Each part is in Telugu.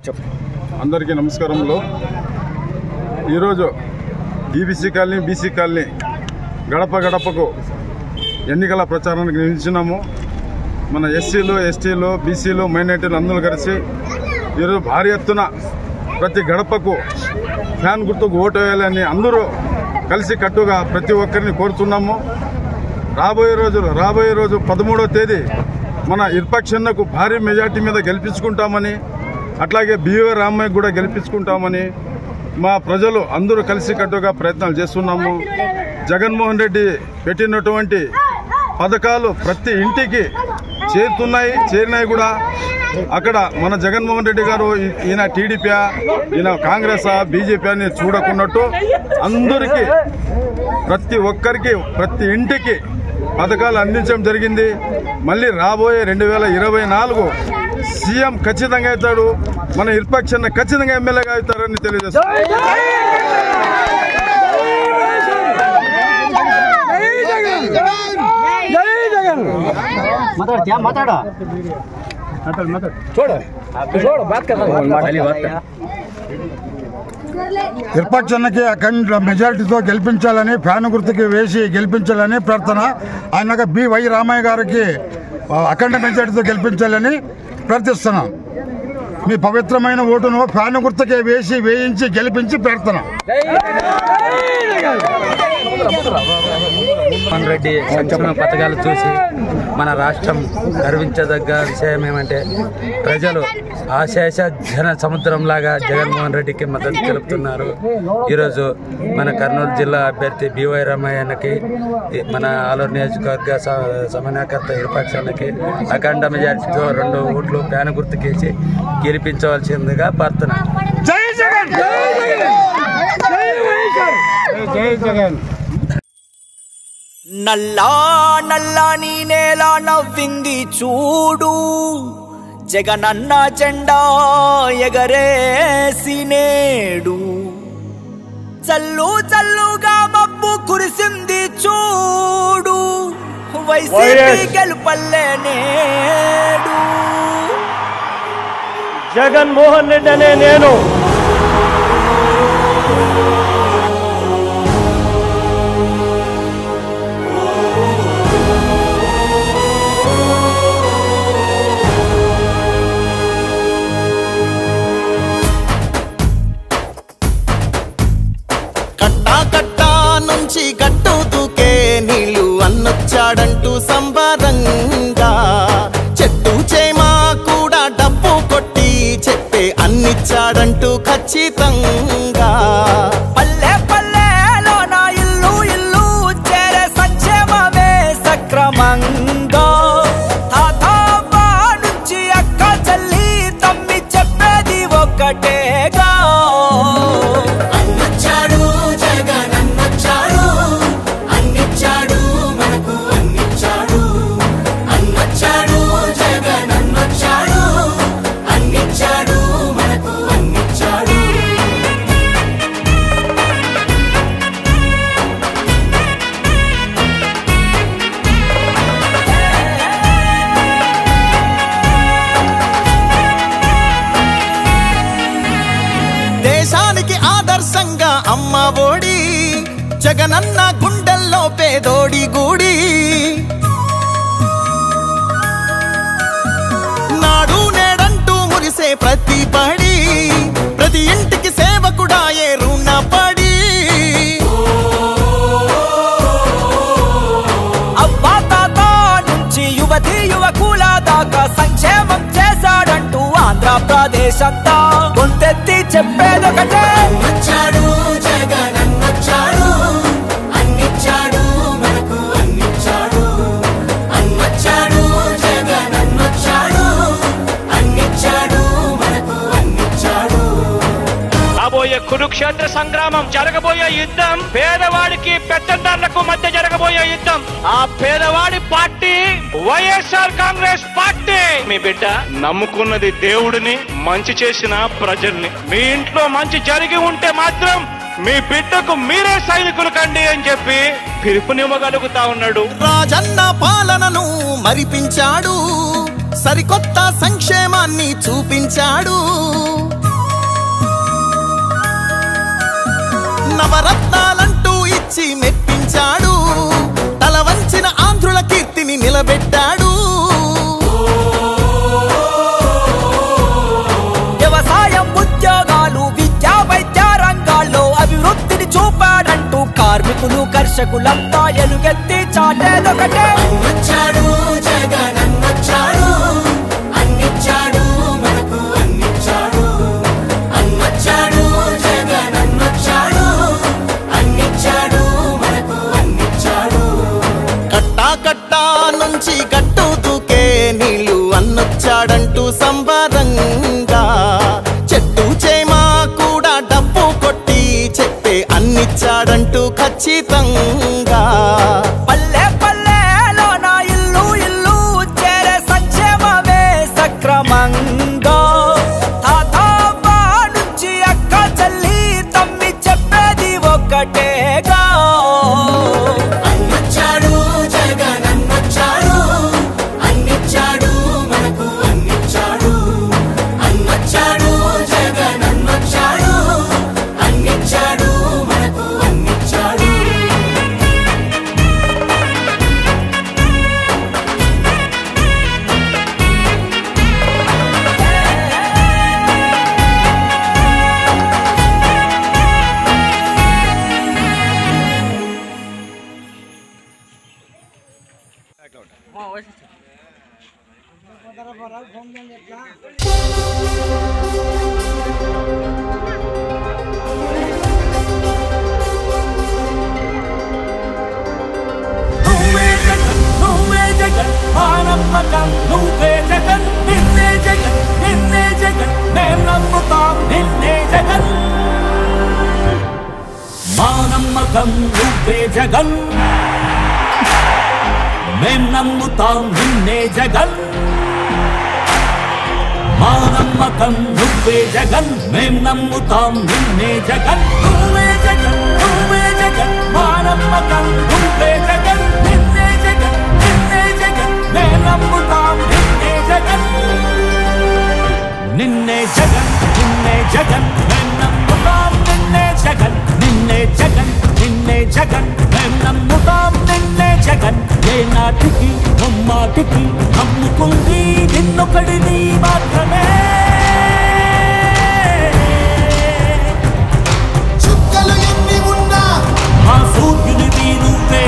అందరికీ నమస్కారములు. ఈరోజు ఈబీసీ కాలనీ బీసీ కాలనీ గడప గడపకు ఎన్నికల ప్రచారానికి నిలిచినాము. మన ఎస్సీలు ఎస్టీలు బీసీలు మైనార్టీలు అందరూ కలిసి ఈరోజు భారీ ఎత్తున ప్రతి గడపకు ఫ్యాన్ గుర్తుకు ఓటు వేయాలని అందరూ కలిసి కట్టుగా ప్రతి ఒక్కరిని కోరుతున్నాము. రాబోయే రోజు 13వ తేదీ మన ఇర్పక్షన్నకు భారీ మెజార్టీ మీద గెలిపించుకుంటామని, అట్లాగే బివై రామయ్య కూడా గెలిపించుకుంటామని మా ప్రజలు అందరూ కలిసి కట్టుగా ప్రయత్నాలు చేస్తున్నాము. జగన్మోహన్ రెడ్డి పెట్టినటువంటి పథకాలు ప్రతి ఇంటికి చేరినాయి కూడా. అక్కడ మన జగన్మోహన్ రెడ్డి గారు ఈయన టీడీపీ ఈయన కాంగ్రెస్ బీజేపీ అని చూడకున్నట్టు అందరికీ ప్రతి ఒక్కరికి ప్రతి ఇంటికి పథకాలు అందించడం జరిగింది. మళ్ళీ రాబోయే 2024 సీఎం ఖచ్చితంగా అవుతాడు. మన ఇర్పక్షన్న ఖచ్చితంగా ఎమ్మెల్యేగా అవుతారని తెలియజేస్తారు. ఇర్పక్షన్నకి అఖండ మెజారిటీతో గెలిపించాలని, ఫ్యాన్ గుర్తుకి వేసి గెలిపించాలని ప్రార్థన. ఆయన బివై రామయ్య గారికి అఖండ మెజారిటీతో గెలిపించాలని ప్రార్థిస్తున్నాం. మీ పవిత్రమైన ఓటును ఫ్యాన్ గుర్తుకే వేయించి గెలిపించి ప్రార్థన. జగన్మోహన్ రెడ్డి సంక్షేమ పథకాలు చూసి మన రాష్ట్రం గర్వించదగ్గ విషయం ఏమంటే, ప్రజలు ఆశేష జన సముద్రంలాగా జగన్మోహన్ రెడ్డికి మద్దతు తెలుపుతున్నారు. ఈరోజు మన కర్నూలు జిల్లా అభ్యర్థి బివై రామయ్యకి, మన ఆలూరు నియోజకవర్గ సమన్వయకర్త ఇర్పక్షన్నకి అఖండ మెజార్టీతో 2 ఓట్లు ఫ్యాన్ గుర్తుకేసి గెలిపించవలసిందిగా ప్రార్థన. జై జగన్! జై జగన్! నల్లా నల్లని నేల నవ్వింది చూడు, జగనన్న జెండా ఎగరేసి నేడు. చల్లు చల్లుగా మబ్బు కురిసింది చూడు, వైసీపీ గెలుపల్లే నేడు. జగన్మోహన్ రెడ్డి అనే నేను గట్టు దూకే నీళ్ళు అన్నొచ్చాడంటూ సంబరంగా, చెట్టు చేమా కూడా డబ్బు కొట్టి చెప్పే అన్నిచ్చాడంటూ ఖచ్చితంగా. పల్లె పల్లెలో నా ఇల్లు ఇల్లు చేరే సంక్షేమమే సక్రమంగా. తాతవ్వ నుంచి అక్క చెల్లి తమ్మి చెప్పేది ఒక్కటేగా, దేశానికి ఆదర్శంగా అమ్మ ఒడి, జగనన్న గుండెల్లో పేదోడి గుడి. నాడు నేడంటూ మురిసే ప్రతి పడి, ప్రతి ఇంటికి సేవకుడా ఏ రుణపడి. అవ్వా తాత నుంచి యువతి యువకుల దాకా సంక్షేమం చేశాడంటూ ఆంధ్రప్రదేశ్ అంతా గొంతెత్తి చెప్పేదొకటే. వచ్చాడు జగనన్నొచ్చాడు, అన్నిచ్చాడు మనకు అన్నిచ్చాడు. అన్నొచ్చాడు జగనన్నొచ్చాడు, అన్నిచ్చాడు మనకు అన్నిచ్చాడు. రాబోయే కురుక్షేత్ర సంగ్రామం, జరగబోయే యుద్ధం పేదవాడికి పెత్తందారులకు మధ్య జరగబోయే యుద్ధం. ఆ పేదవాడి పార్టీ వైఎస్ఆర్ కాంగ్రెస్ పార్టీ. మీ బిడ్డ నమ్ముకున్నది దేవుడిని, మంచి చేసిన ప్రజల్ని. మీ ఇంట్లో మంచి జరిగి ఉంటే మాత్రం మీ బిడ్డకు మీరే సైనికులు కండి అని చెప్పి పిలుపునివ్వగలుగుతా ఉన్నాడు. రాజన్న పాలనను మరిపించాడు, సరికొత్త సంక్షేమాన్ని చూపించాడు. కార్మికులు కర్షకులంతా ఎలుగెత్తి చాటేదొకటే అన్నొచ్చాడు జగన్ అన్నొచ్చాడు అన్నిచ్చాడు మనకు అన్నిచ్చాడు అన్నొచ్చాడు జగన్ అన్నొచ్చాడు అన్నిచ్చాడు మనకు అన్నిచ్చాడు కట్టా కట్టా నుంచి గట్టు దూకే నీళ్ళు అన్నొచ్చాడంటూ సంబరంగా చెట్టు చేమా కూడా డప్పు కొట్టి చెప్పే అన్నిచ్చాడంటూ ఖచ్చితంగా పల్లె పల్లెలో నా ఇల్లు ఇల్లు చేరే సంక్షేమమే సక్రమంగా తాతవ్వ నుంచి అక్క చెల్లి తమ్మి చెప్పేది ఒక్కటేగా అన్నొచ్చాడు జగన్ అన్నొచ్చాడు అన్నిచ్చాడు మనకు అన్నిచ్చాడు అన్నొచ్చాడు జగన్ అన్నొచ్చాడు అన్నిచ్చాడు మనకు అన్నిచ్చాడు నువ్వే జగన్ మా నమ్మకం నువ్వే జగన్ నిన్నే జగన్ మేం నమ్ముతాం నిన్నే జగన్ మా నమ్మకం నువ్వే జగన్ మేం నమ్ముతాం నిన్నే జగన్ మా నమ్మకం నువ్వే జగన్ మేం నమ్ముతాం నిన్నే జగన్ నువ్వే జగన్ మా నమ్మకం నువ్వే జగన్ నిన్నే జగన్ మేం నమ్ముతాం నిన్నే జగన్ నిన్నే జగన్ మేం నమ్ముతాం నిన్నే జగన్ మేం నమ్ముతాం నిన్నే జగన్ ఏ నాటికి నమ్మాటికి నమ్ముకుంది నిన్నొకడిని మాత్రమే చుక్కలు ఎన్ని ఉన్నా మా సూర్యునిది నువ్వే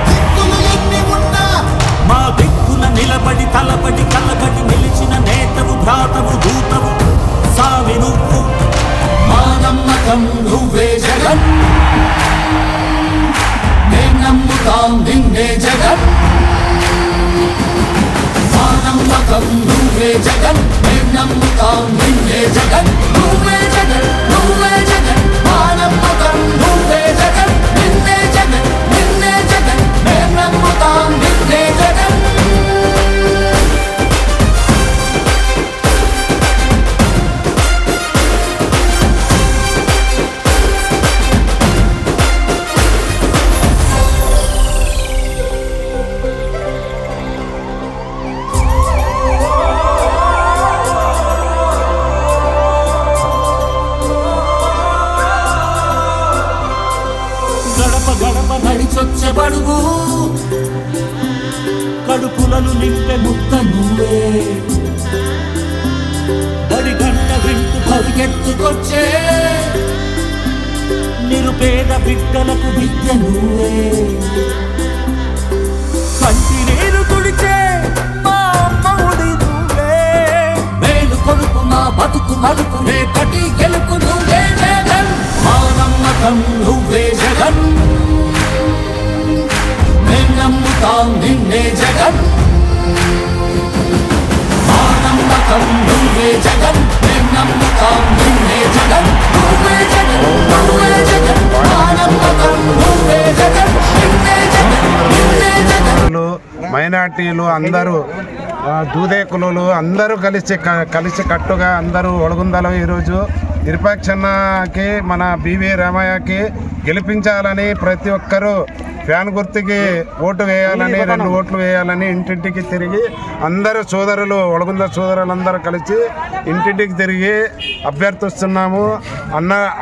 దిక్కులు ఎన్ని ఉన్నా మా దిక్కున నిలబడి తలబడి కలబడి నిలిచిన నేతవు భ్రాతవు దూతవు సావి నువ్వు మా నమ్మకం నువ్వే జగన్ మేం నమ్ముతాం నిన్నే జగన్ మా నమ్మకం నువ్వే జగన్ మేం నమ్ముతాం నిన్నే జగన్ నువ్వే జగన్ మా నమ్మకం నువ్వే జగన్ నిన్నే జగన్ మేం నమ్ముతాం నిన్నే జగన్ గడప గడప నడిచొచ్చే బడుగు కడుపులను నింపే ముద్ద నువ్వే బడి గంట వింటూ పరిగెత్తుకొచ్చే నిరుపేద బిడ్డలకు విద్య నువ్వే కంటి నీరు తుడిచే మా అమ్మఒడి నువ్వే మేలు కొడుకు మా బతుకు మలుపు రేపటి గెలుపు నువ్వే జగన్ మా నమ్మకం నువ్వే జగన్ మేం నమ్ముతాం నిన్నే జగన్ మా నమ్మకం నువ్వే జగన్ మేం నమ్ముతాం నిన్నే జగన్ నువ్వే జగన్ మా నమ్మకం నువ్వే జగన్ నిన్నే జగన్ మైనార్టీలు అందరూ దూదేకులు అందరూ కలిసి కట్టుగా అందరూ ఒడుగుందలో ఈరోజు నిరపేక్షణకి మన బివి రామయ్యకి గెలిపించాలని ప్రతి ఒక్కరూ ఫ్యాన్ గుర్తుకి ఓటు వేయాలని 2 ఓట్లు వేయాలని ఇంటింటికి తిరిగి అందరూ సోదరులు ఒడుగుంద సోదరులందరూ కలిసి ఇంటింటికి తిరిగి అభ్యర్థిస్తున్నాము.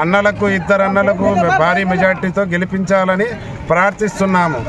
అన్నలకు 2 అన్నలకు భారీ మెజార్టీతో గెలిపించాలని ప్రార్థిస్తున్నాము.